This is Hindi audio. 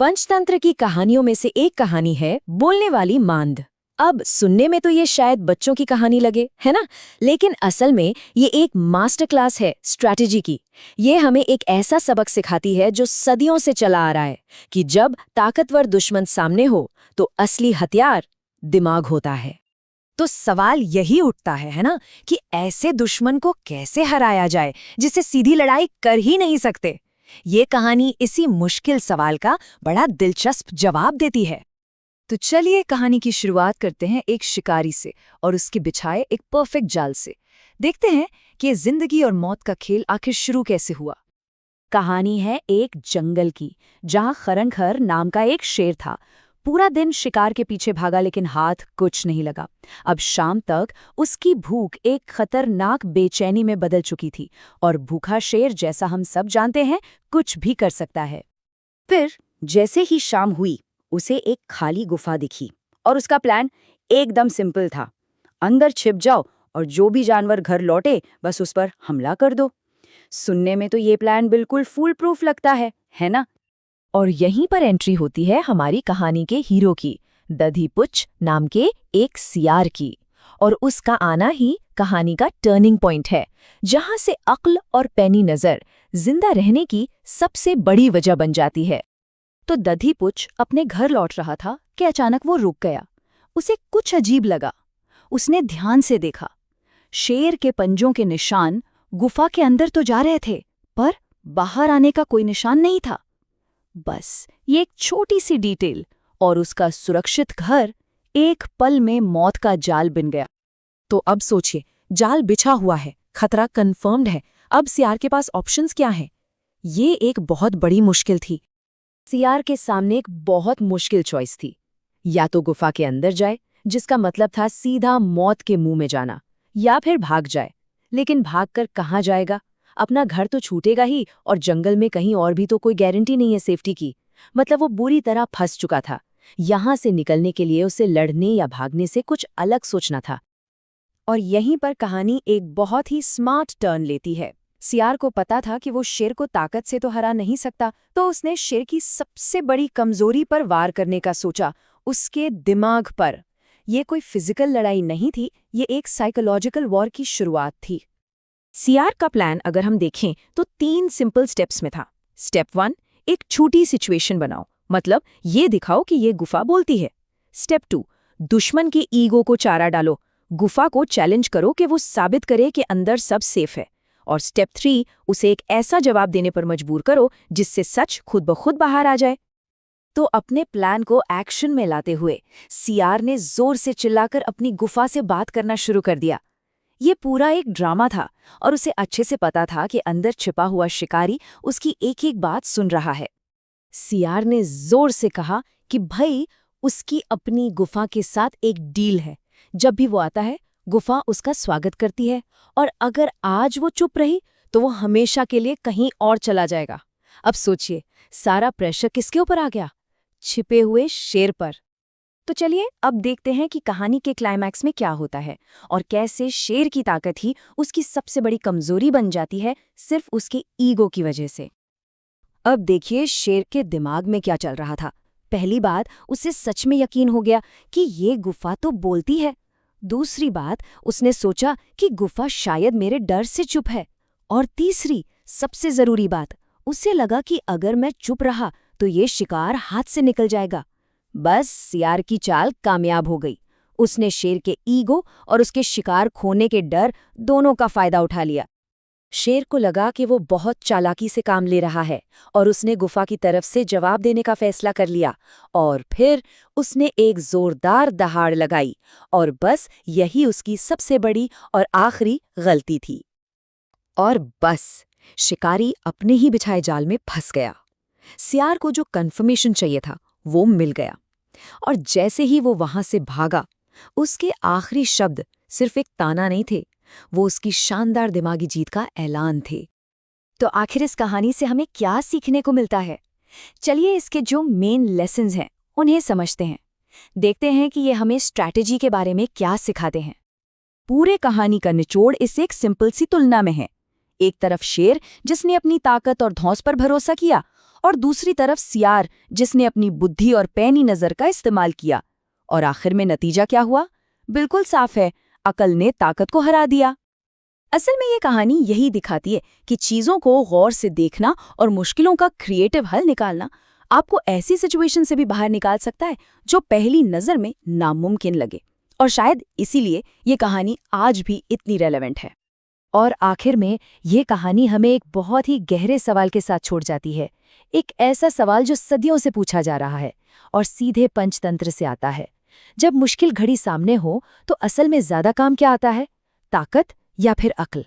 पंचतंत्र की कहानियों में से एक कहानी है बोलने वाली मांद। अब सुनने में तो ये शायद बच्चों की कहानी लगे, है ना? लेकिन असल में ये एक मास्टर क्लास है स्ट्रैटेजी की। ये हमें एक ऐसा सबक सिखाती है जो सदियों से चला आ रहा है कि जब ताकतवर दुश्मन सामने हो तो असली हथियार दिमाग होता है। तो सवाल यही उठता है ना, कि ऐसे दुश्मन को कैसे हराया जाए जिससे सीधी लड़ाई कर ही नहीं सकते। ये कहानी इसी मुश्किल सवाल का बड़ा दिलचस्प जवाब देती है। तो चलिए कहानी की शुरुआत करते हैं एक शिकारी से और उसके बिछाए एक परफेक्ट जाल से। देखते हैं कि जिंदगी और मौत का खेल आखिर शुरू कैसे हुआ। कहानी है एक जंगल की, जहां खरंखर नाम का एक शेर था। पूरा दिन शिकार के पीछे भागा लेकिन हाथ कुछ नहीं लगा। अब शाम तक उसकी भूख एक खतरनाक बेचैनी में बदल चुकी थी, और भूखा शेर, जैसा हम सब जानते हैं, कुछ भी कर सकता है। फिर जैसे ही शाम हुई, उसे एक खाली गुफा दिखी और उसका प्लान एकदम सिंपल था। अंदर छिप जाओ और जो भी जानवर घर लौटे बस उस पर हमला कर दो। सुनने में तो ये प्लान बिल्कुल फूल प्रूफ लगता है ना? और यहीं पर एंट्री होती है हमारी कहानी के हीरो की, दधीपुच्छ नाम के एक सियार की। और उसका आना ही कहानी का टर्निंग पॉइंट है, जहां से अक्ल और पैनी नजर जिंदा रहने की सबसे बड़ी वजह बन जाती है। तो दधीपुच्छ अपने घर लौट रहा था कि अचानक वो रुक गया। उसे कुछ अजीब लगा। उसने ध्यान से देखा। शेर के पंजों के निशान गुफा के अंदर तो जा रहे थे, पर बाहर आने का कोई निशान नहीं था। बस ये एक छोटी सी डिटेल और उसका सुरक्षित घर एक पल में मौत का जाल बन गया। तो अब सोचिए, जाल बिछा हुआ है, खतरा कंफर्म्ड है। अब सियार के पास ऑप्शंस क्या हैं? ये एक बहुत बड़ी मुश्किल थी। सियार के सामने एक बहुत मुश्किल चॉइस थी। या तो गुफा के अंदर जाए, जिसका मतलब था सीधा मौत के मुंह में जाना, या फिर भाग जाए। लेकिन भागकर कहाँ जाएगा? अपना घर तो छूटेगा ही, और जंगल में कहीं और भी तो कोई गारंटी नहीं है सेफ्टी की। मतलब वो बुरी तरह फंस चुका था। यहां से निकलने के लिए उसे लड़ने या भागने से कुछ अलग सोचना था। और यहीं पर कहानी एक बहुत ही स्मार्ट टर्न लेती है। सियार को पता था कि वो शेर को ताकत से तो हरा नहीं सकता, तो उसने शेर की सबसे बड़ी कमजोरी पर वार करने का सोचा, उसके दिमाग पर। यह कोई फिजिकल लड़ाई नहीं थी, ये एक साइकोलॉजिकल वॉर की शुरुआत थी। सियार का प्लान अगर हम देखें तो 3 सिंपल स्टेप्स में था। स्टेप 1, एक छोटी सिचुएशन बनाओ, मतलब ये दिखाओ कि ये गुफा बोलती है। स्टेप 2, दुश्मन के ईगो को चारा डालो, गुफा को चैलेंज करो कि वो साबित करे कि अंदर सब सेफ है। और स्टेप 3, उसे एक ऐसा जवाब देने पर मजबूर करो जिससे सच खुद ब खुद बाहर आ जाए। तो अपने प्लान को एक्शन में लाते हुए सियार ने जोर से चिल्लाकर अपनी गुफा से बात करना शुरू कर दिया। ये पूरा एक ड्रामा था, और उसे अच्छे से पता था कि अंदर छिपा हुआ शिकारी उसकी एक एक बात सुन रहा है। सियार ने जोर से कहा कि भाई, उसकी अपनी गुफा के साथ एक डील है। जब भी वो आता है, गुफा उसका स्वागत करती है, और अगर आज वो चुप रही तो वो हमेशा के लिए कहीं और चला जाएगा। अब सोचिए, सारा प्रेशर किसके ऊपर आ गया? छिपे हुए शेर पर। तो चलिए अब देखते हैं कि कहानी के क्लाइमैक्स में क्या होता है, और कैसे शेर की ताकत ही उसकी सबसे बड़ी कमजोरी बन जाती है, सिर्फ उसके ईगो की वजह से। अब देखिए शेर के दिमाग में क्या चल रहा था। पहली बात, उसे सच में यकीन हो गया कि ये गुफा तो बोलती है। दूसरी बात, उसने सोचा कि गुफा शायद मेरे डर से चुप है। और तीसरी, सबसे जरूरी बात, उसे लगा कि अगर मैं चुप रहा तो ये शिकार हाथ से निकल जाएगा। बस सियार की चाल कामयाब हो गई। उसने शेर के ईगो और उसके शिकार खोने के डर दोनों का फायदा उठा लिया। शेर को लगा कि वो बहुत चालाकी से काम ले रहा है, और उसने गुफा की तरफ से जवाब देने का फैसला कर लिया। और फिर उसने एक जोरदार दहाड़ लगाई, और बस यही उसकी सबसे बड़ी और आखिरी गलती थी। और बस शिकारी अपने ही बिछाए जाल में फंस गया। सियार को जो कंफर्मेशन चाहिए था वो मिल गया, और जैसे ही वो वहां से भागा, उसके आखिरी शब्द सिर्फ एक ताना नहीं थे, वो उसकी शानदार दिमागी जीत का ऐलान थे। तो आखिर इस कहानी से हमें क्या सीखने को मिलता है? चलिए इसके जो मेन लेसन्स हैं उन्हें समझते हैं। देखते हैं कि ये हमें स्ट्रैटेजी के बारे में क्या सिखाते हैं। पूरे कहानी का निचोड़ इस एक सिंपल सी तुलना में है। एक तरफ शेर, जिसने अपनी ताकत और धौंस पर भरोसा किया, और दूसरी तरफ सियार जिसने अपनी बुद्धि और पैनी नजर का इस्तेमाल किया। और आखिर में नतीजा क्या हुआ? बिल्कुल साफ है, अकल ने ताकत को हरा दिया। असल में ये कहानी यही दिखाती है कि चीजों को गौर से देखना और मुश्किलों का क्रिएटिव हल निकालना आपको ऐसी सिचुएशन से भी बाहर निकाल सकता है जो पहली नजर में नामुमकिन लगे। और शायद इसीलिए ये कहानी आज भी इतनी रेलेवेंट है। और आखिर में ये कहानी हमें एक बहुत ही गहरे सवाल के साथ छोड़ जाती है। एक ऐसा सवाल जो सदियों से पूछा जा रहा है और सीधे पंचतंत्र से आता है। जब मुश्किल घड़ी सामने हो तो असल में ज्यादा काम क्या आता है, ताकत या फिर अक्ल?